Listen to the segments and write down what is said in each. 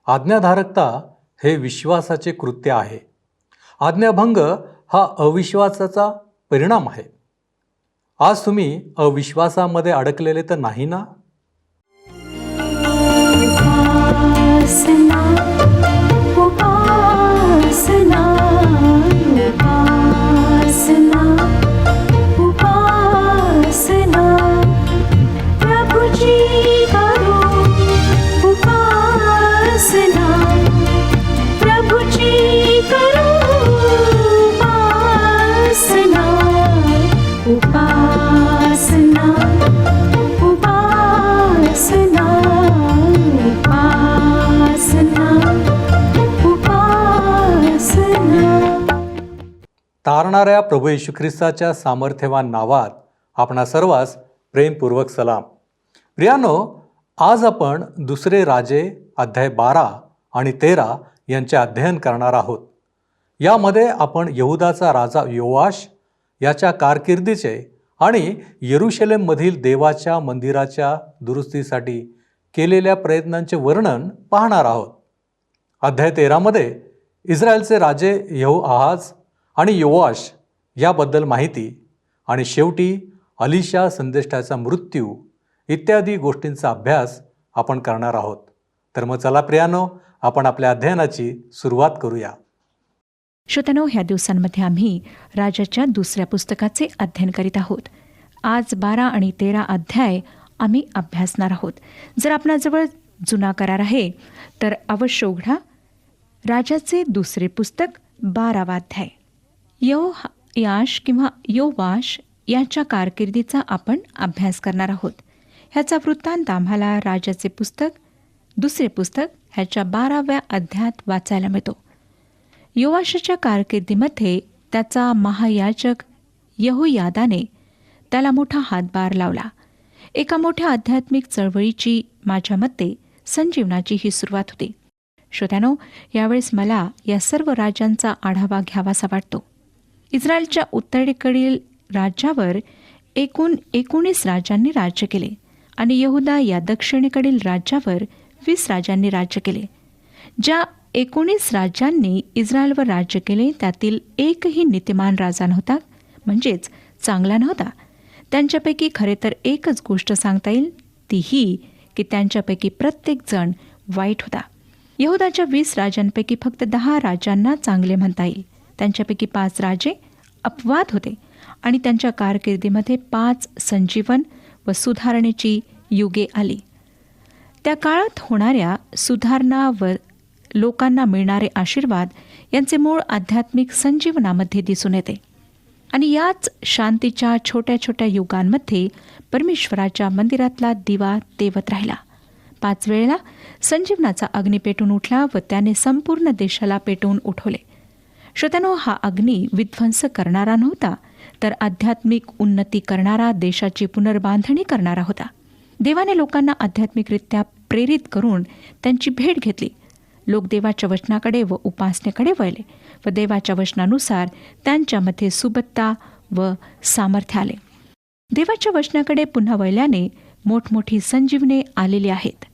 आज्ञाधारकता हे विश्वासाचे कृत्य आहे. आज्ञाभंग हा अविश्वासाचा परिणाम आहे. आज तुम्ही अविश्वासामध्ये अडकलेले तर नाही ना? उपासना उपासना उपासना उपासना प्रभुजी करो उपासना प्रभुजी करो उपासना उपासना उपासना तारणाऱ्या प्रभू येशू ख्रिस्ताच्या सामर्थ्यवान नावात आपणा सर्वांस प्रेमपूर्वक सलाम. प्रियानो, आज आपण दुसरे राजे अध्याय 12 आणि 13 यांचे अध्ययन करणार आहोत. यामध्ये आपण यहुदाचा राजा योआश याच्या कारकिर्दीचे आणि येरुशलेममधील देवाच्या मंदिराच्या दुरुस्तीसाठी केलेल्या प्रयत्नांचे वर्णन पाहणार आहोत. अध्याय 13 मध्ये इस्रायलचे राजे यहोआहाज आणि योआश याबद्दल माहिती आणि शेवटी अलिशा संदेष्टाचा मृत्यू इत्यादी गोष्टींचा अभ्यास आपण करणार आहोत. तर मग चला प्रियानो, आपण आपल्या अध्ययनाची सुरुवात करूया. श्रोत्यानो, ह्या दिवसांमध्ये आम्ही राजाच्या दुसऱ्या पुस्तकाचे अध्ययन करीत आहोत. आज 12 आणि 13 अध्याय आम्ही अभ्यासणार आहोत. जर आपणाजवळ जुना करार आहे तर अवश्य उघडा. राजाचे दुसरे पुस्तक 12वा अध्याय. यहोयाश किंवा योवाश याच्या कारकिर्दीचा आपण अभ्यास करणार आहोत. ह्याचा वृत्तांत आम्हाला राजाचे पुस्तक दुसरे पुस्तक ह्याच्या 12व्या अध्यायात वाचायला मिळतो. योवाशाच्या कारकिर्दीमध्ये त्याचा महायाजक यहोयादाने त्याला मोठा हातभार लावला. एका मोठ्या आध्यात्मिक चळवळीची माझ्या मते संजीवनाची ही सुरुवात होती. श्रोत्यानो, यावेळेस मला या सर्व राजांचा आढावा घ्यावासा वाटतो. इस्रायलच्या उत्तरेकडील राज्यावर एकूण 19 राजांनी राज्य केले आणि यहुदा या दक्षिणेकडील राज्यावर 20 राजांनी राज्य केले. ज्या 19 राज्यांनी इस्रायलवर राज्य केले त्यातील एकही नीतिमान राजा नव्हता, म्हणजेच चांगला नव्हता. त्यांच्यापैकी खरे तर एकच गोष्ट सांगता येईल, ती ही की त्यांच्यापैकी प्रत्येक जण वाईट होता. यहुदाच्या 20 राजांपैकी फक्त 10 राजांना चांगले म्हणता येईल. त्यांच्यापैकी 5 राजे अपवाद होते आणि त्यांच्या कारकिर्दीमध्ये 5 संजीवन व सुधारणेची युगे आली. त्या काळात होणाऱ्या सुधारणा व लोकांना मिळणारे आशीर्वाद यांचे मूळ आध्यात्मिक संजीवनामध्ये दिसून येते. आणि याच शांतीच्या छोट्या छोट्या युगांमध्ये परमेश्वराच्या मंदिरातला दिवा तेवत राहिला. 5 वेळेला संजीवनाचा अग्नी पेटून उठला व त्याने संपूर्ण देशाला पेटवून उठवले. श्रोत्यानो, हा अग्नी विध्वंस करणारा नव्हता, तर आध्यात्मिक उन्नती करणारा, देशाची पुनर्बांधणी करणारा होता. देवाने लोकांना आध्यात्मिकरित्या प्रेरित करून त्यांची भेट घेतली. लोक देवाच्या वचनाकडे व उपासनेकडे वळले व देवाच्या वचनानुसार त्यांच्यामध्ये सुबत्ता व सामर्थ्य आले. देवाच्या वचनाकडे पुन्हा वळल्याने मोठमोठी संजीवने आलेली आहेत.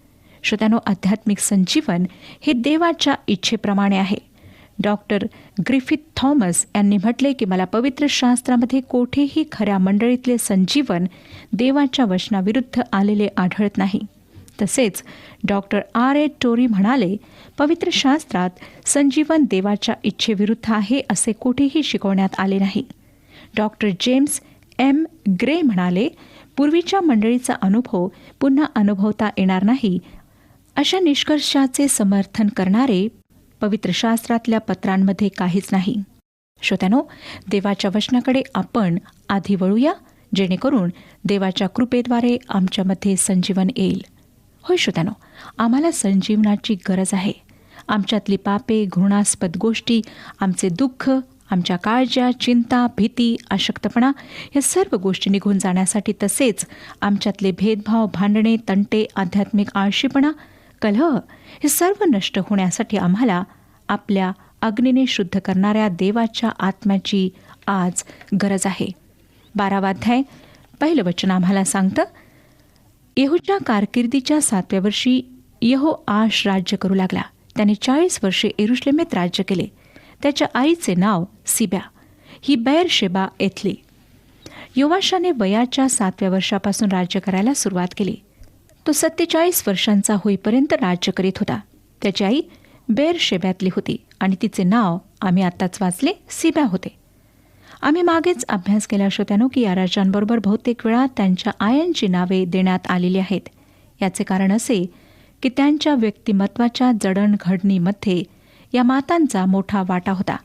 श्रोत्यानो, आध्यात्मिक संजीवन हे देवाच्या इच्छेप्रमाणे आहे. डॉक्टर ग्रिफिथ थॉमस यांनी म्हटले की मला पवित्र शास्त्रामध्ये कोठेही खऱ्या मंडळीतले संजीवन देवाच्या वचनाविरुद्ध आलेले आढळत नाही. तसेच डॉक्टर R.A. टोरी म्हणाले, पवित्र शास्त्रात संजीवन देवाच्या इच्छेविरुद्ध आहे असे कोठेही शिकवण्यात आले नाही. Doctor James M. ग्रे म्हणाले, पूर्वीच्या मंडळीचा अनुभव पुन्हा अनुभवता येणार नाही अशा निष्कर्षाचे समर्थन करणारे पवित्र शास्त्रातल्या पत्रांमध्ये काहीच नाही. श्रोत्यानो, देवाच्या वचनाकडे आपण आधी वळूया, जेणेकरून देवाच्या कृपेद्वारे आमच्यामध्ये संजीवन येईल. होय श्रोत्यानो, आम्हाला संजीवनाची गरज आहे. आमच्यातली पापे, घृणास्पद गोष्टी, आमचे दुःख, आमच्या काळज्या, चिंता, भीती, अशक्तपणा या सर्व गोष्टी निघून जाण्यासाठी, तसेच आमच्यातले भेदभाव, भांडणे, तंटे, आध्यात्मिक आळशीपणा, कलह हे सर्व नष्ट होण्यासाठी आम्हाला आपल्या अग्नीने शुद्ध करणाऱ्या देवाच्या आत्म्याची आज गरज आहे. 12वा अध्याय 1 वचन आम्हाला सांगतं, येहूच्या कारकिर्दीच्या 7व्या वर्षी यहोआश राज्य करू लागला. त्याने 40 वर्षे यरुश्लेमेत राज्य केले. त्याच्या आईचे नाव सिब्या, ही बेरशेबा येथली. योवाशाने वयाच्या 7व्या वर्षापासून राज्य करायला सुरुवात केली. तो 47 वर्षांचा होईपर्यंत राज्य करीत होता. त्याची आई बेरशेब्यातली होती आणि तिचे नाव आम्ही आत्ताच वाचले सिब्या होते. आम्ही मागेच अभ्यास केला श्रोत्यानो की या राजांबरोबर बहुतेक वेळा त्यांच्या आयांची नावे देण्यात आलेली आहेत. याचे कारण असे की त्यांच्या व्यक्तिमत्वाच्या जडणघडणीमध्ये या मातांचा मोठा वाटा होता.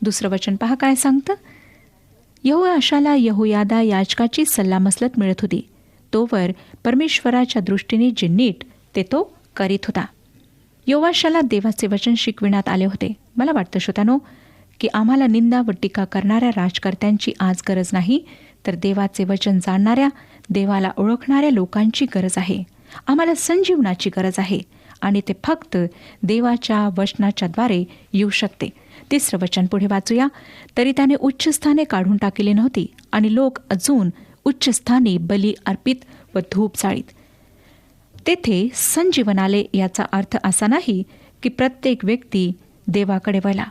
दुसरं वचन पहा काय सांगतं. यहोआशाला यहोयादा याजकाची सल्लामसलत मिळत होती. तोवर परमेश्वराच्या दृष्टीने जे नीट ते तो करीत होता. योवाशाला देवाचे वचन शिकविण्यात आले होते. मला वाटतं श्रोत्यानो की आम्हाला निंदा व टीका करणाऱ्या राजकर्त्यांची आज गरज नाही, तर देवाचे वचन जाणणाऱ्या, देवाला ओळखणाऱ्या लोकांची गरज आहे. आम्हाला संजीवनाची गरज आहे आणि ते फक्त देवाच्या वचनाच्या द्वारे येऊ शकते. 3रं वचन पुढे वाचूया. तरी त्याने उच्चस्थाने काढून टाकली नव्हती आणि लोक अजून उच्चस्थानी बली अर्पित व धूप जाळीत. तेथे संजीवन आले याचा अर्थ असा नाही की प्रत्येक व्यक्ती देवाकडे वळला.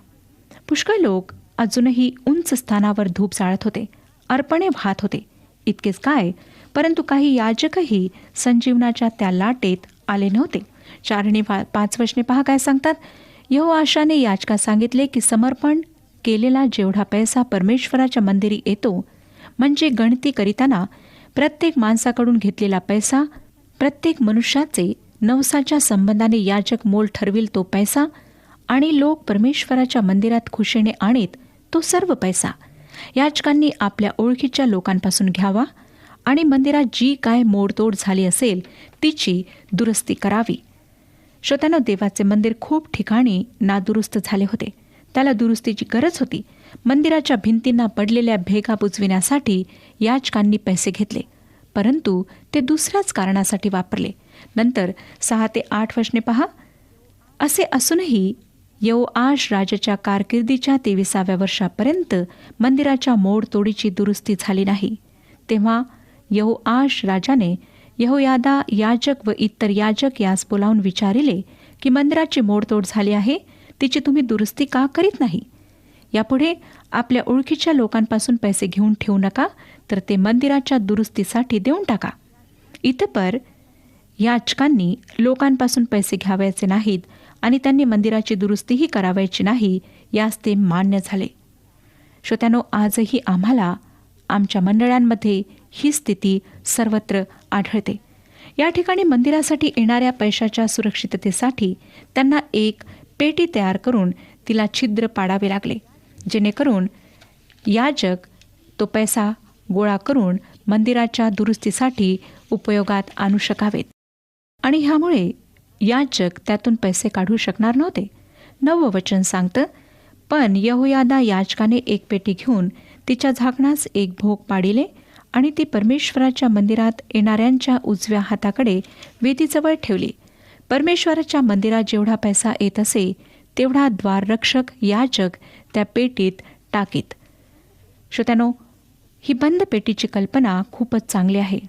पुष्कळ लोक अजूनही उंच स्थानावर धूप जाळत होते, अर्पणे वाहत होते. इतकेच काय, परंतु काही याजकही संजीवनाच्या त्या लाटेत आले नव्हते. 4 आणि 5 वचने पहा काय सांगतात. यहोआशाने याजकास सांगितले की समर्पण केलेला जेवढा पैसा परमेश्वराच्या मंदिरी येतो, म्हणजे गणती करीताना प्रत्येक माणसाकडून घेतलेला पैसा, प्रत्येक मनुष्याचे नवसाच्या संबंधाने याजक मोल ठरविल तो पैसा आणि लोक परमेश्वराच्या मंदिरात खुशीने आणीत तो सर्व पैसा याजकांनी आपल्या ओळखीच्या लोकांपासून घ्यावा आणि मंदिरात जी काय मोडतोड झाली असेल तिची दुरुस्ती करावी. श्रोत्यानो, देवाचे मंदिर खूप ठिकाणी नादुरुस्त झाले होते. त्याला दुरुस्तीची गरज होती. मंदिराच्या भिंतींना पडलेल्या भेगा बुजविण्यासाठी याजकांनी पैसे घेतले, परंतु ते दुसऱ्याच कारणासाठी वापरले. नंतर 6 ते 8 वचने पहा. असे असूनही यहोआश राजाच्या कारकिर्दीच्या 23व्या वर्षापर्यंत मंदिराच्या मोडतोडीची दुरुस्ती झाली नाही. तेव्हा यहोआश राजाने यहोयादा याजक व इतर याजक यास बोलावून विचारिले की मंदिराची मोडतोड झाली आहे, तिची तुम्ही दुरुस्ती का करीत नाही? यापुढे आपल्या ओळखीच्या लोकांपासून पैसे घेऊन ठेवू नका, तर ते मंदिराच्या दुरुस्तीसाठी देऊन टाका. इतपर याजकांनी लोकांपासून पैसे घ्यावयाचे नाहीत आणि त्यांनी मंदिराची दुरुस्तीही करावयाची नाही, यास ते मान्य झाले. श्रोत्यानो, आजही आम्हाला आमच्या मंडळांमध्ये ही स्थिती सर्वत्र आढळते. या ठिकाणी मंदिरासाठी येणाऱ्या पैशाच्या सुरक्षिततेसाठी त्यांना एक पेटी तयार करून तिला छिद्र पाडावे लागले, जेणेकरून याजक तो पैसा गोळा करून मंदिराच्या दुरुस्तीसाठी उपयोगात आणू शकावेत. आणि ह्यामुळे याजक त्यातून पैसे काढू शकणार नव्हते. 9वं वचन सांगतं. पण यहोयादा याजकाने एक पेटी घेऊन तिच्या झाकणास एक भोग पाडिले आणि ती परमेश्वराच्या मंदिरात येणाऱ्यांच्या उजव्या हाताकडे वेदीजवळ ठेवली. परमेश्वराच्या मंदिरात जेवढा पैसा येत असे तेवढा द्वाररक्षक याजक त्या पेटीत टाकीत. श्रोत्यानो, ही बंद पेटीची कल्पना खूपच चांगली आहे.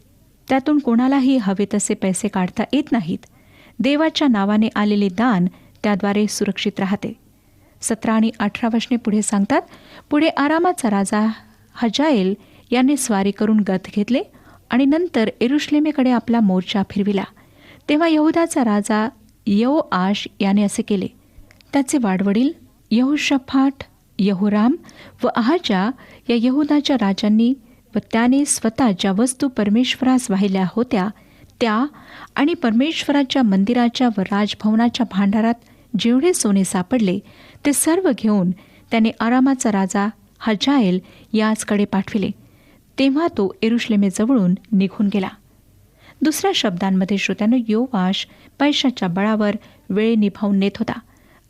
त्यातून कोणालाही हवे तसे पैसे काढता येत नाहीत. देवाच्या नावाने आलेले दान त्याद्वारे सुरक्षित राहते. 17 आणि 18 वचने पुढे सांगतात. पुढे आरामाचा राजा हजाएल याने स्वारी करून गथ घेतले आणि नंतर यरुश्लेमेकडे आपला मोर्चा फिरविला. तेव्हा यहुदाचा राजा यहोआश याने असे केले. त्याचे वाडवडील यहोशाफाट, यहोराम व अहाजा या यहुदाच्या राजांनी व त्याने स्वतः ज्या वस्तू परमेश्वरास वाहिल्या होत्या त्या आणि परमेश्वराच्या मंदिराच्या व राजभवनाच्या भांडारात जेवढे सोने सापडले ते सर्व घेऊन त्याने आरामाचा राजा हजाएल याचकडे पाठविले. तेव्हा तो यरुश्लेमेजवळून निघून गेला. दुसऱ्या शब्दांमध्ये श्रोत्यानो, योवाश पैशाच्या बळावर वेळ निभावून नेत होता.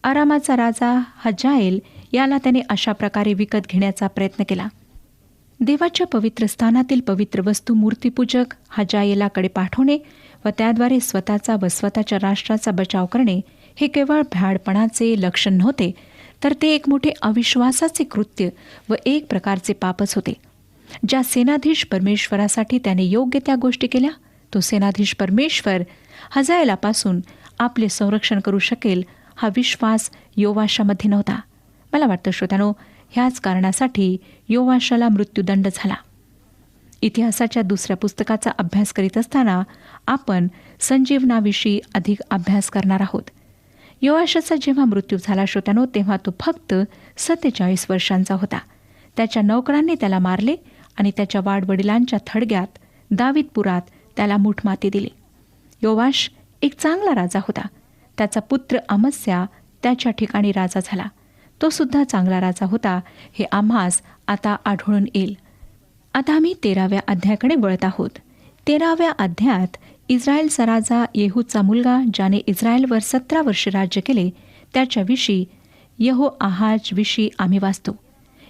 आरामाचा राजा हजाएल याला त्याने अशा प्रकारे विकत घेण्याचा प्रयत्न केला. देवाच्या पवित्र स्थानातील पवित्र वस्तू मूर्तीपूजक हजाएलाकडे पाठवणे व त्याद्वारे स्वतःचा व स्वतःच्या राष्ट्राचा बचाव करणे हे केवळ भ्याडपणाचे लक्षण नव्हते, तर ते एक मोठे अविश्वासाचे कृत्य व एक प्रकारचे पापच होते. ज्या सेनाधीश परमेश्वरासाठी त्याने योग्य त्या गोष्टी केल्या, तो सेनाधीश परमेश्वर हजाएलापासून आपले संरक्षण करू शकेल हा विश्वास योवाशामध्ये नव्हता. मला वाटतं श्रोत्यानो, ह्याच कारणासाठी योवाशाला मृत्यूदंड झाला. इतिहासाच्या दुसऱ्या पुस्तकाचा अभ्यास करीत असताना आपण संजीवनाविषयी अधिक अभ्यास करणार आहोत. योआशाचा जेव्हा मृत्यू झाला श्रोत्यानो, तेव्हा तो फक्त 47 वर्षांचा होता. त्याच्या नौकरांनी त्याला मारले आणि त्याच्या वाडवडिलांच्या थडग्यात दावीदपुरात त्याला मूठमाती दिली. योवाश एक चांगला राजा होता. त्याचा पुत्र अमस्या त्याच्या ठिकाणी राजा झाला. तो सुद्धा चांगला राजा होता, हे आम्हास आता आढळून येईल. आता आम्ही 13व्या अध्यायाकडे वळत आहोत. 13व्या अध्यायात इस्रायलचा राजा येहूदचा मुलगा, ज्याने इस्रायलवर 17 वर्षे राज्य केले, त्याच्याविषयी यहोआहाजविषयी आम्ही वाचतो.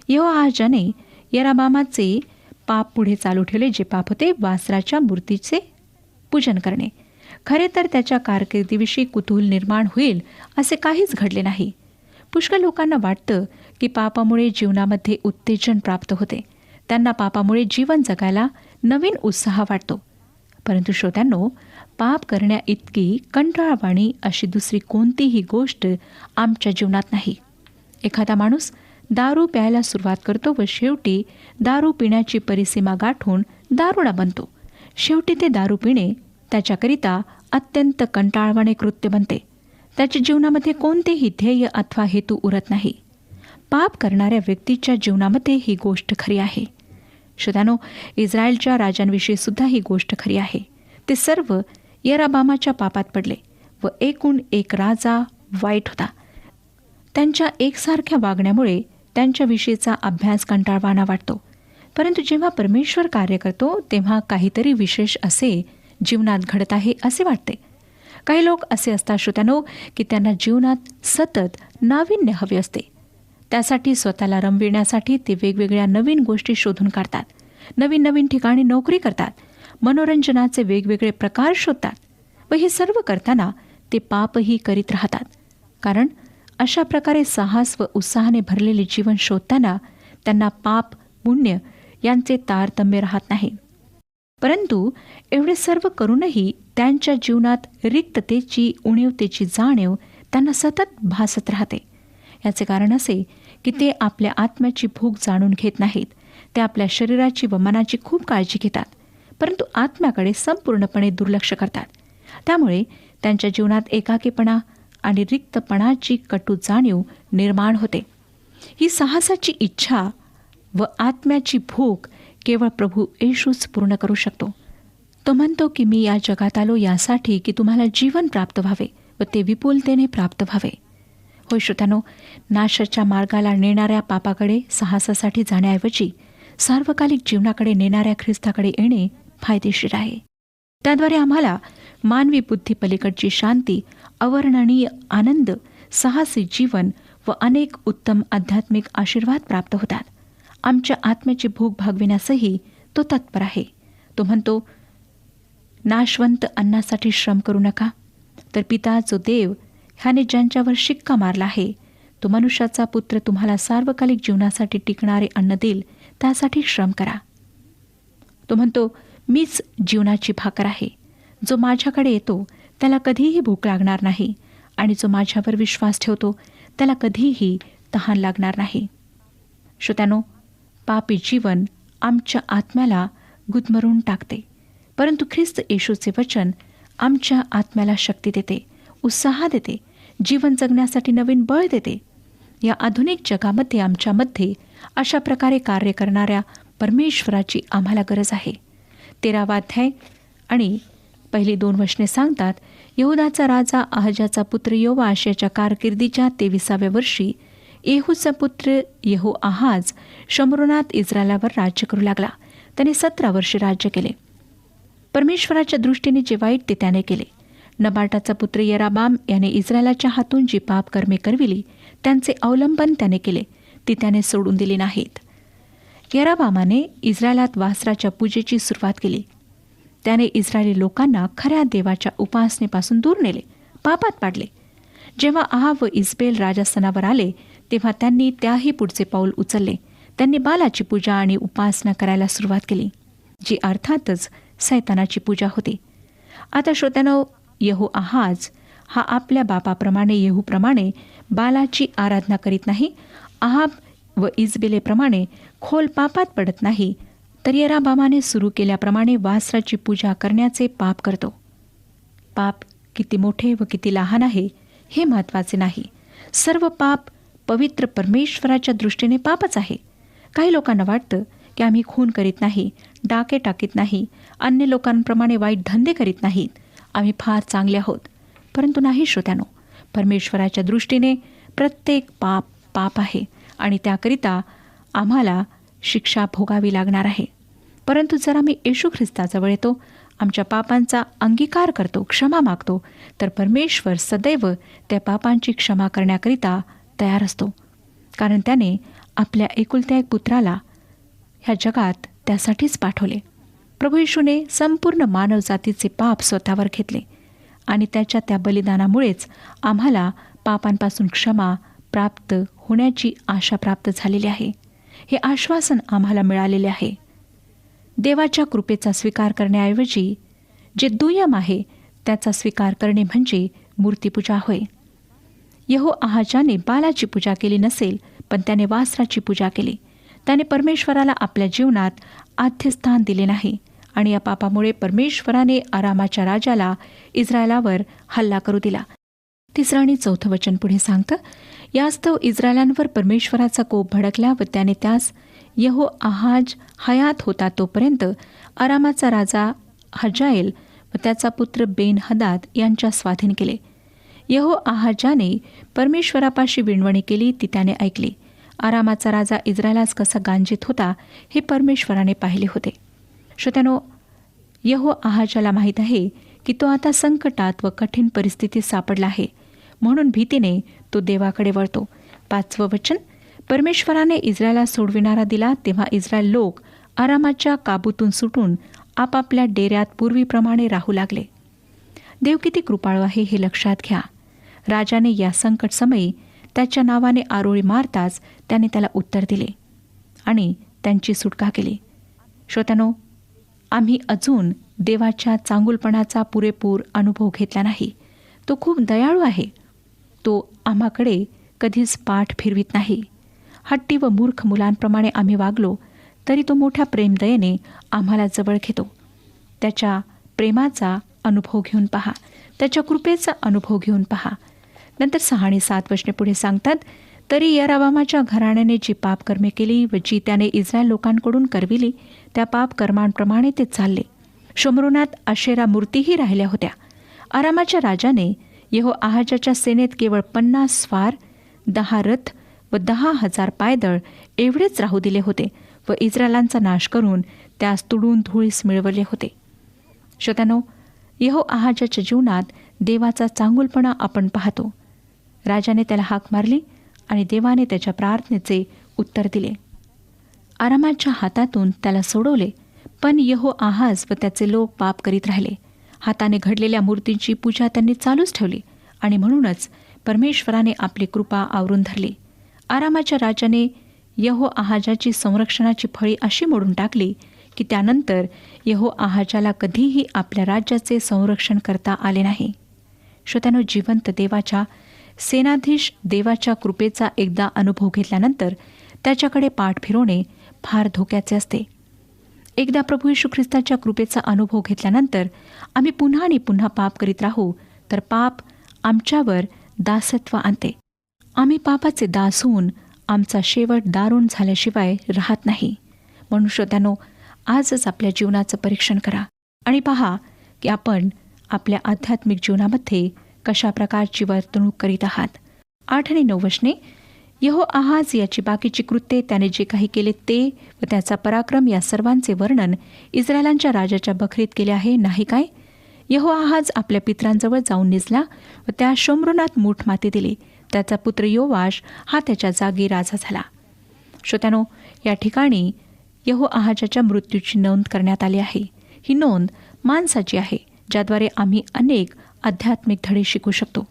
यहोआहाजाने येराबामाचे पाप पुढे चालू ठेवले, जे पाप होते वासराच्या मूर्तीचे पूजन करणे. खरे तर त्याच्या कारकिर्दीविषयी कुतूहल निर्माण होईल असे काहीच घडले नाही. पुष्कळ लोकांना वाटतं की पापामुळे जीवनामध्ये उत्तेजन प्राप्त होते. त्यांना पापामुळे जीवन जगायला नवीन उत्साह वाटतो. परंतु श्रोत्यांनो, पाप करण्या इतकी कंटाळवाणी अशी दुसरी कोणतीही गोष्ट आमच्या जीवनात नाही. एखादा माणूस दारू प्यायला सुरुवात करतो व शेवटी दारू पिण्याची परिसीमा गाठून दारुडा बनतो. शेवटी ते दारू पिणे त्याच्याकरिता अत्यंत कंटाळवाणे कृत्य बनते. त्याच्या जीवनामध्ये कोणतेही ध्येय अथवा हेतू उरत नाही. पाप करणाऱ्या व्यक्तीच्या जीवनामध्ये ही गोष्ट खरी आहे. श्रोत्यानो, इस्रायलच्या राजांविषयी सुद्धा ही गोष्ट खरी आहे. ते सर्व येराबामाच्या पापात पडले व एकूण एक राजा वाईट होता. त्यांच्या एकसारख्या वागण्यामुळे त्यांच्याविषयीचा अभ्यास कंटाळवाणा वाटतो. परंतु जेव्हा परमेश्वर कार्य करतो तेव्हा काहीतरी विशेष असे जीवनात घडत आहे असे वाटते. काही लोक असे असतात श्रोत्यानो, की त्यांना जीवनात सतत नाविन्य हवे असते. त्यासाठी स्वतःला रमविण्यासाठी ते वेगवेगळ्या नवीन गोष्टी शोधून काढतात. नवीन नवीन ठिकाणी नोकरी करतात. मनोरंजनाचे वेगवेगळे प्रकार शोधतात व हे सर्व करताना ते पापही करीत राहतात. कारण अशा प्रकारे साहस व उत्साहाने भरलेले जीवन शोधताना त्यांना पाप पुण्य यांचे तारतम्य राहत नाही. परंतु एवढे सर्व करूनही त्यांच्या जीवनात रिक्ततेची, उणीवतेची जाणीव त्यांना सतत भासत राहते. याचे कारण असे की ते आपल्या आत्म्याची भूक जाणून घेत नाहीत. ते आपल्या शरीराची व मनाची खूप काळजी घेतात, परंतु आत्म्याकडे संपूर्णपणे दुर्लक्ष करतात. त्यामुळे त्यांच्या जीवनात एकाकीपणा आणि रिक्तपणाची कटू जाणीव निर्माण होते. ही साहसाची इच्छा व आत्म्याची भूक केवळ प्रभू येशूच पूर्ण करू शकतो. तो म्हणतो की मी या जगात आलो यासाठी की तुम्हाला जीवन प्राप्त व्हावे व ते विपुलतेने प्राप्त व्हावे. होय श्रोत्यानो, नाशाच्या मार्गाला नेणाऱ्या पापाकडे साहसासाठी जाण्याऐवजी सार्वकालिक जीवनाकडे नेणाऱ्या ख्रिस्ताकडे येणे फायदेशीर आहे. त्याद्वारे आम्हाला मानवी बुद्धी पलीकडची शांती, अवर्णनीय आनंद, साहसी जीवन व अनेक उत्तम आध्यात्मिक आशीर्वाद प्राप्त होतात. आमच्या आत्म्याची भूक भागविण्यासही तो तत्पर आहे. तो म्हणतो, नाशवंत अन्नासाठी श्रम करू नका, तर पिता जो देव ह्याने ज्यांच्यावर शिक्का मारला आहे, तो मनुष्याचा पुत्र तुम्हाला सार्वकालिक जीवनासाठी टिकणारे अन्न देईल, त्यासाठी श्रम करा. तो म्हणतो, मीच जीवनाची भाकर आहे. जो माझ्याकडे येतो त्याला कधीही भूक लागणार नाही आणि जो माझ्यावर विश्वास ठेवतो त्याला कधीही तहान लागणार नाही. श्रोत्यानो, पापी जीवन आमच्या आत्म्याला गुदमरून टाकते, परंतु ख्रिस्त येशूचे वचन आमच्या आत्म्याला शक्ती देते, उत्साह देते, जीवन जगण्यासाठी नवीन बळ देते. या आधुनिक जगामध्ये आमच्यामध्ये अशा प्रकारे कार्य करणाऱ्या परमेश्वराची आम्हाला गरज आहे. 13वा अध्याय आणि पहिली 2 वचने सांगतात, यहूदाचा राजा आहाजाचा पुत्र योवाश याच्या कारकिर्दीच्या 23व्या वर्षी येहूचा पुत्र यहोआहाज शमरोनात इस्रायलावर राज्य करू लागला. त्याने 17 वर्षे राज्य केले. परमेश्वराच्या दृष्टीने जे वाईट ते त्याने केले. नबाटाचा पुत्र येराबाम याने इस्रायलाच्या हातून जी पापकर्मे करविली त्यांचे अवलंबन त्याने केले, ती त्याने सोडून दिली नाहीत. येराबामाने इस्रायलात वासराच्या पूजेची सुरुवात केली. त्याने इस्रायली लोकांना खऱ्या देवाच्या उपासनेपासून दूर नेले, पापात पाडले. जेव्हा आहाब व इस्बेल राजस्थानावर आले तेव्हा त्यांनी त्याही पुढचे पाऊल उचलले. त्यांनी बालाची पूजा आणि उपासना करायला सुरुवात केली, जी अर्थातच सैतानाची पूजा होती. आता श्रोत्यानो, यहोआहाज हा आपल्या बापाप्रमाणे येहूप्रमाणे बालाची आराधना करीत नाही, आहाब व इजबेलेप्रमाणे खोल पापात पडत नाही, तर येराबामाने सुरू केल्याप्रमाणे वासराची पूजा करण्याचे पाप करतो. पाप किती मोठे व किती लहान आहे हे महत्त्वाचे नाही. सर्व पाप पवित्र परमेश्वराच्या दृष्टीने पापच आहे. काही लोकांना वाटतं की आम्ही खून करीत नाही, डाके टाकीत नाही, अन्य लोकांप्रमाणे वाईट धंदे करीत नाहीत, आम्ही फार चांगले आहोत. परंतु नाही श्रोत्यानो, परमेश्वराच्या दृष्टीने प्रत्येक पाप पाप आहे आणि त्याकरिता आम्हाला शिक्षा भोगावी लागणार आहे. परंतु जर आम्ही येशू ख्रिस्ताजवळ येतो, आमच्या पापांचा अंगीकार करतो, क्षमा मागतो, तर परमेश्वर सदैव त्या पापांची क्षमा करण्याकरिता तयार असतो. कारण त्याने आपल्या एकुलत्या एक पुत्राला ह्या जगात त्यासाठीच पाठवले. प्रभू येशूने संपूर्ण मानवजातीचे पाप स्वतःवर घेतले आणि त्याच्या त्या बलिदानामुळेच आम्हाला पापांपासून क्षमा प्राप्त होण्याची आशा प्राप्त झालेली आहे. हे आश्वासन आम्हाला मिळालेले आहे. देवाच्या कृपेचा स्वीकार करण्याऐवजी जे दुय्यम आहे त्याचा स्वीकार करणे म्हणजे मूर्तीपूजा होय. यहोआहाजाने बालाची पूजा केली नसेल, पण त्याने वासराची पूजा केली. त्याने परमेश्वराला आपल्या जीवनात आद्यस्थान दिले नाही आणि या पापामुळे परमेश्वराने आरामाच्या राजाला इस्रायलावर हल्ला करू दिला. 3 आणि 4 वचन पुढे सांगतं, यास्तव इस्रायलांवर परमेश्वराचा कोप भडकला व त्याने त्यास यहोआहाज हयात होता तोपर्यंत आरामाचा राजा हजाएल व त्याचा पुत्र बेन हदाद यांच्या स्वाधीन केले. यहोआहाजाने परमेश्वरापाशी विणवणी केली, ती त्याने ऐकली. आरामाचा राजा इस्रायलास कसा गांजीत होता हे परमेश्वराने पाहिले होते. श्रोत्यानो, यहोआहाजाला माहीत आहे की तो आता संकटात व कठीण परिस्थितीत सापडला आहे, म्हणून भीतीने तो देवाकडे वळतो. 5 वचन, परमेश्वराने इस्रायला सोडविणारा दिला, तेव्हा इस्रायल लोक आरामाच्या काबूतून सुटून आपापल्या डेऱ्यात पूर्वीप्रमाणे राहू लागले. देव किती कृपाळू आहे हे लक्षात घ्या. राजाने या संकट समयी त्याच्या नावाने आरोळी मारताच त्याने त्याला उत्तर दिले आणि त्यांची सुटका केली. श्रोत्यानो, आम्ही अजून देवाच्या चांगुलपणाचा पुरेपूर अनुभव घेतला नाही. तो खूप दयाळू आहे. तो आम्हाकडे कधीच पाठ फिरवित नाही. हट्टी व मूर्ख मुलांप्रमाणे आम्ही वागलो तरी तो मोठ्या प्रेमदयेने आम्हाला जवळ घेतो. त्याच्या प्रेमाचा अनुभव घेऊन पहा, त्याच्या कृपेचा अनुभव घेऊन पहा. नंतर 6 आणि 7 वचने पुढे सांगतात, तरी यराबामाच्या घराण्याने जी पापकर्मे केली व जी त्याने इस्रायल लोकांकडून करविली त्या पापकर्मांप्रमाणे ते चालले. शोमरोनात अशेरा मूर्तीही राहिल्या होत्या. आरामाच्या राजाने यहोआहाजाच्या सेनेत केवळ 50 स्वार, 10 रथ व 10,000 पायदळ एवढेच राहू दिले होते व इस्रायलांचा नाश करून त्यास तुडून धुळीस मिळवले होते. श्रोत्यानो, यहोआहाजाच्या जीवनात देवाचा चांगुलपणा आपण पाहतो. राजाने त्याला हाक मारली आणि देवाने त्याच्या प्रार्थनेचे उत्तर दिले. आरामाच्या हातातून त्याला सोडवले, पण यहोआहाज व त्याचे लोक पाप करीत राहिले. हाताने घडलेल्या मूर्तींची पूजा त्यांनी चालूच ठेवली आणि म्हणूनच परमेश्वराने आपली कृपा आवरून धरली. आरामाच्या राजाने यहोआहाजाची संरक्षणाची फळी अशी मोडून टाकली की त्यानंतर यहोआहाजाला कधीही आपल्या राज्याचे संरक्षण करता आले नाही. श्रोत्यानो, जिवंत देवाच्या सेनाधीश देवाच्या कृपेचा एकदा अनुभव घेतल्यानंतर त्याच्याकडे पाठ फिरवणे फार धोक्याचे असते. एकदा प्रभू येशू ख्रिस्ताच्या कृपेचा अनुभव घेतल्यानंतर आम्ही पुन्हा आणि पुन्हा पाप करीत राहू तर पाप आमच्यावर दासत्व आणते. आम्ही पापाचे दास होऊन आमचा शेवट दारुण झाल्याशिवाय राहत नाही. म्हणून श्रोत्यानो, आजच आपल्या जीवनाचं परीक्षण करा आणि पहा की आपण आपल्या आध्यात्मिक जीवनामध्ये कशा प्रकारची वर्तणूक करीत आहात. 8 आणि 9 वचने, यहोआहाज याची बाकीची कृत्ये, त्याने जे काही केले ते व त्याचा पराक्रम या सर्वांचे वर्णन इस्रायलांच्या राजाच्या बखरीत केले आहे, नाही काय? यहोआहाज आपल्या पितरांजवळ जाऊन निजला व त्या शोम्रोनात मूठ माती दिली. त्याचा पुत्र योवाश हा त्याच्या जागी राजा झाला. श्रोत्यानो, या ठिकाणी यहोआहाजाच्या मृत्यूची नोंद करण्यात आली आहे. ही नोंद माणसाची आहे, ज्याद्वारे आम्ही अनेक आध्यात्मिक धडे शिकू शकतो.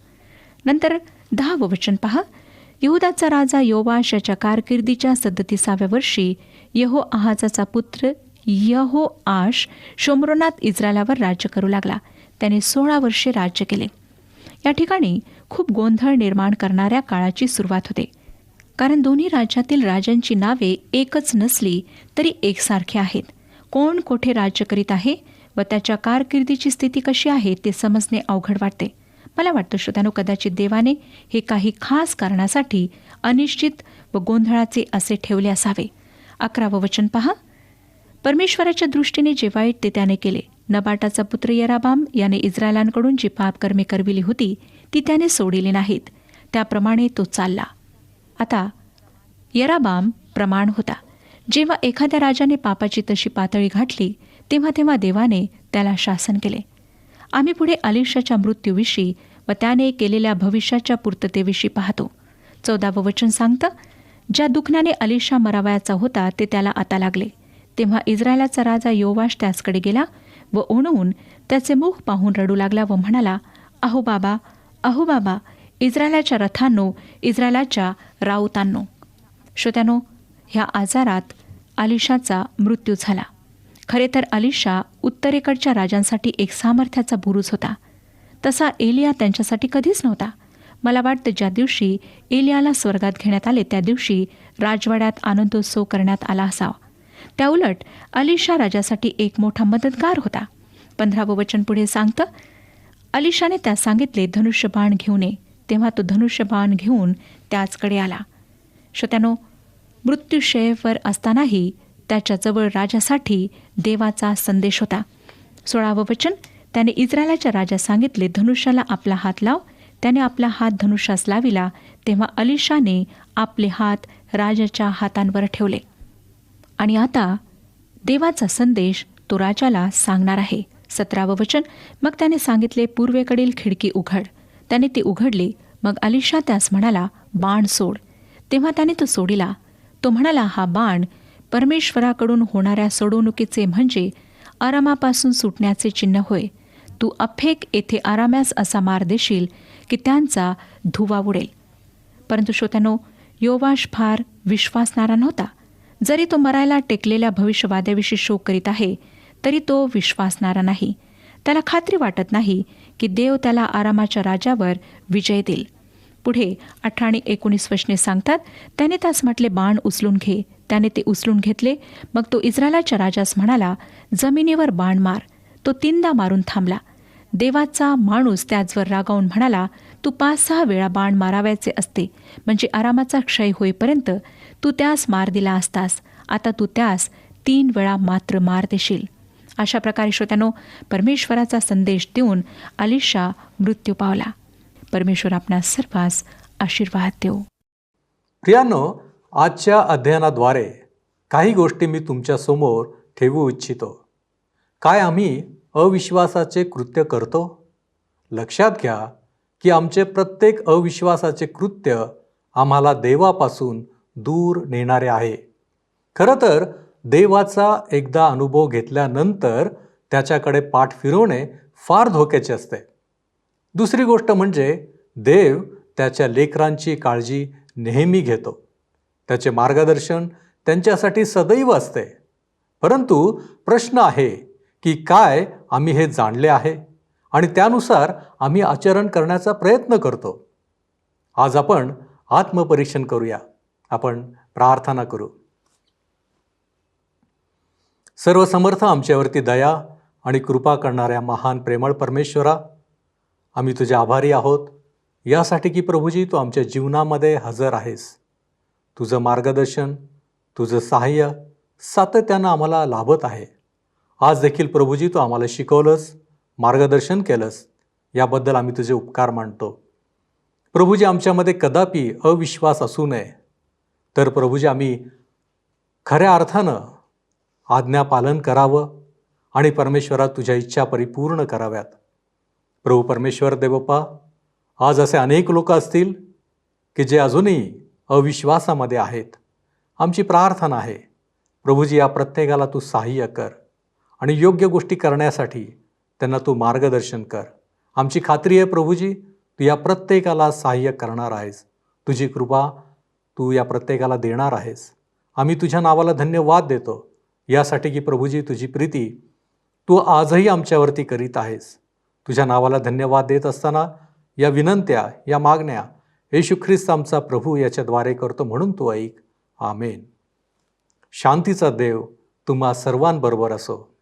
नंतर 10 वचन पहा, यहुदाचा राजा योवाश याच्या कारकिर्दीच्या 37व्या वर्षी यहोआहाजाचा पुत्र यहोआश शोम्रोनात इस्रायलावर राज्य करू लागला. त्याने 16 वर्षे राज्य केले. या ठिकाणी खूप गोंधळ निर्माण करणाऱ्या काळाची सुरुवात होते. कारण दोन्ही राज्यातील राजांची नावे एकच नसली तरी एकसारखी आहेत. कोण कोठे राज्य करीत आहे व त्याच्या कारकिर्दीची स्थिती कशी आहे ते समजणे अवघड वाटते. मला वाटतं श्रोत्यानो, कदाचित देवाने हे काही खास कारणासाठी अनिश्चित व गोंधळाचे असे ठेवले असावे. 11वं वचन पहा. परमेश्वराच्या दृष्टीने जे वाईट ते त्याने केले. नबाटाचा पुत्र यराबाम याने इस्रायलांकडून जी पापकर्मे करविली होती ती त्याने सोडिली नाहीत. त्याप्रमाणे तो चालला. आता यराबाम प्रमाण होता. जेव्हा एखाद्या राजाने पापाची तशी पातळी गाठली तेव्हा तेव्हा देवाने त्याला शासन केले. आम्ही पुढे अलिशाच्या मृत्यूविषयी व त्याने केलेल्या भविष्याच्या पूर्ततेविषयी पाहतो. 14वं वचन सांगतं, ज्या दुखण्याने अलिशा मरावयाचा होता ते त्याला आता लागले. तेव्हा इस्रायलाचा राजा योवाश त्याचकडे गेला व ओणवून त्याचे मुख पाहून रडू लागला व म्हणाला, अहो बाबा, इस्रायलाच्या रथांनो, इस्रायलाच्या राऊतांनो. श्रोत्यानो, ह्या आजारात अलिशाचा मृत्यू झाला. खरे तर अलिशा उत्तरेकडच्या राजांसाठी एक सामर्थ्याचा बुरुज होता. तसा एलिया त्यांच्यासाठी कधीच नव्हता. मला वाटतं ज्या दिवशी एलियाला स्वर्गात घेण्यात आले त्या दिवशी राजवाड्यात आनंदोत्सव करण्यात आला असावा. त्याउलट अलिशा राजासाठी एक मोठा मदतगार होता. 15वं वचन पुढे सांगतं, अलिशाने त्यास सांगितले, धनुष्यबाण घेऊन ये. तेव्हा तो धनुष्यबाण घेऊन त्याचकडे आला. श्रोत्यानो, मृत्यूशय्येवर असतानाही त्याच्याजवळ राजासाठी देवाचा संदेश होता. 16वं वचन, त्याने इस्रायलाच्या राजास सांगितले, धनुष्याला आपला हात लाव. त्याने आपला हात धनुष्यास लाविला. तेव्हा अलिशाने आपले हात राजाच्या हातांवर ठेवले. आणि आता देवाचा संदेश तो राजाला सांगणार आहे. 17वं वचन, मग त्याने सांगितले, पूर्वेकडील खिडकी उघड. त्याने ती उघडली. मग अलिशा त्यास म्हणाला, बाण सोड. तेव्हा त्याने तो सोडिला. तो म्हणाला, हा बाण परमेश्वराकडून होणाऱ्या सोडवणुकीचे म्हणजे आरामापासून सुटण्याचे चिन्ह होय. तू अफेक येथे आराम्यास असा मार देशील की त्यांचा धुवा उडेल. परंतु श्रोत्यानो, योवाश फार विश्वासणारा नव्हता. जरी तो मरायला टेकलेल्या भविष्यवाद्याविषयी शोक करीत आहे तरी तो विश्वासणारा नाही. त्याला खात्री वाटत नाही की देव त्याला आरामाच्या राजावर विजय देईल. पुढे 18 आणि 19 वचने सांगतात, त्याने त्यास म्हटले, बाण उचलून घे. त्याने ते उचलून घेतले. मग तो इस्रायलाच्या राजास म्हणाला, जमिनीवर बाण मार. तो 3दा मारून थांबला. देवाचा माणूस त्याचवर रागावून म्हणाला, तू 5-6 वेळा बाण मारावयाचे असते, म्हणजे आरामाचा क्षय होईपर्यंत तू त्यास मार दिला असतास. आता तू त्यास 3 वेळा मात्र मार देशील. अशा प्रकारे श्रोत्यानो, परमेश्वराचा संदेश देऊन अलिशा मृत्यू पावला. परमेश्वर आपणा सर्वांस आशीर्वाद देऊ. प्रियांनो, आजच्या अध्ययनाद्वारे काही गोष्टी मी तुमच्यासमोर ठेवू इच्छितो. काय आम्ही अविश्वासाचे कृत्य करतो? लक्षात घ्या की आमचे प्रत्येक अविश्वासाचे कृत्य आम्हाला देवापासून दूर नेणारे आहे. खरं तर देवाचा एकदा अनुभव घेतल्यानंतर त्याच्याकडे पाठ फिरवणे फार धोक्याचे असते. दुसरी गोष्ट म्हणजे देव त्याच्या लेकरांची काळजी नेहमी घेतो. त्याचे मार्गदर्शन त्यांच्यासाठी सदैव असते. परंतु प्रश्न आहे की काय आम्ही हे जाणले आहे आणि त्यानुसार आम्ही आचरण करण्याचा प्रयत्न करतो? आज आपण आत्मपरीक्षण करूया. आपण प्रार्थना करू. सर्वसमर्थ आमच्यावरती दया आणि कृपा करणाऱ्या महान प्रेमळ परमेश्वरा, आम्ही तुझे आभारी आहोत यासाठी की प्रभूजी तू आमच्या जीवनामध्ये हजर आहेस. तुझं मार्गदर्शन, तुझं सहाय्य सातत्यानं आम्हाला लाभत आहे. आज देखील प्रभूजी तू आम्हाला शिकवलंस, मार्गदर्शन केलंस, याबद्दल आम्ही तुझे उपकार मानतो. प्रभूजी, आमच्यामध्ये कदापि अविश्वास असू नये. तर प्रभूजी, आम्ही खऱ्या अर्थानं आज्ञापालन करावं आणि परमेश्वरा तुझ्या इच्छा परिपूर्ण कराव्यात. प्रभू परमेश्वर देवप्पा, आज असे अनेक लोक असतील की जे अजूनही अविश्वासामध्ये आहेत. आमची प्रार्थना आहे प्रभूजी, या प्रत्येकाला तू सहाय्य कर आणि योग्य गोष्टी करण्यासाठी त्यांना तू मार्गदर्शन कर. आमची खात्री आहे प्रभूजी, तू या प्रत्येकाला सहाय्य करणार आहेस. तुझी कृपा तू या प्रत्येकाला देणार आहेस. आम्ही तुझ्या नावाला धन्यवाद देतो यासाठी की प्रभूजी तुझी प्रीती तू आजही आमच्यावरती करीत आहेस. तुझ्या नावाला धन्यवाद देत असताना या विनंत्या, या मागण्या येशू ख्रिस्त आमचा प्रभू याच्याद्वारे करतो, म्हणून तू ऐक. आमेन. शांतीचा देव तुम्हा सर्वांबरोबर असो.